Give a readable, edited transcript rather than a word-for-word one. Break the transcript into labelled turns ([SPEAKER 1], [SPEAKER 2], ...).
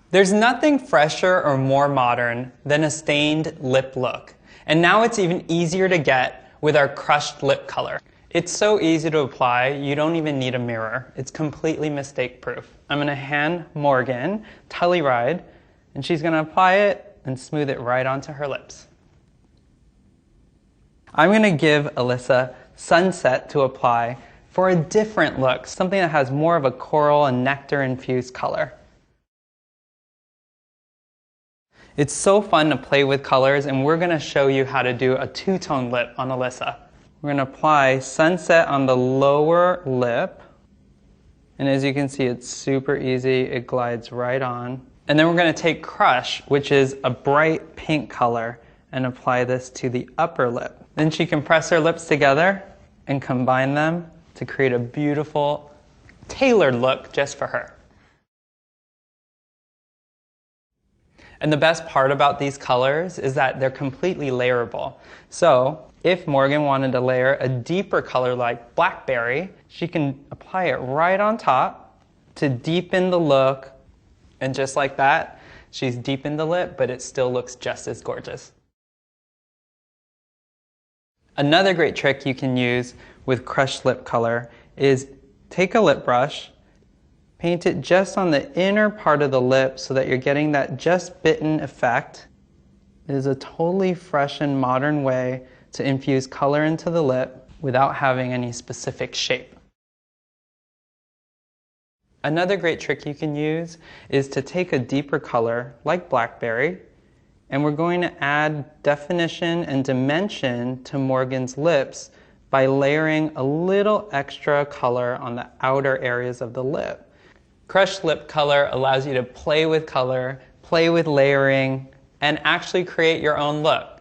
[SPEAKER 1] There's nothing fresher or more modern than a stained lip look. And now it's even easier to get with our crushed lip color. It's so easy to apply, you don't even need a mirror. It's completely mistake proof. I'm gonna hand Morgan TELLURIDE, and she's gonna apply it and smooth it right onto her lips. I'm gonna give Alyssa Sunset to apply for a different look, something that has more of a coral and nectar infused color. It's so fun to play with colors, and we're gonna show you how to do a two-tone lip on Alyssa. We're gonna apply Sunset on the lower lip, and as you can see, it's super easy. It glides right on. And then we're gonna take Crush, which is a bright pink color, and apply this to the upper lip. Then she can press her lips together and combine them to create a beautiful, tailored look just for her. And the best part about these colors is that they're completely layerable. So if Morgan wanted to layer a deeper color like Blackberry, she can apply it right on top to deepen the look. And just like that, she's deepened the lip, but it still looks just as gorgeous. Another great trick you can use with crushed lip color is take a lip brush, paint it just on the inner part of the lip so that you're getting that just bitten effect. It is a totally fresh and modern way to infuse color into the lip without having any specific shape. Another great trick you can use is to take a deeper color like Blackberry, and we're going to add definition and dimension to Morgan's lips by layering a little extra color on the outer areas of the lip. Crushed lip color allows you to play with color, play with layering, and actually create your own look.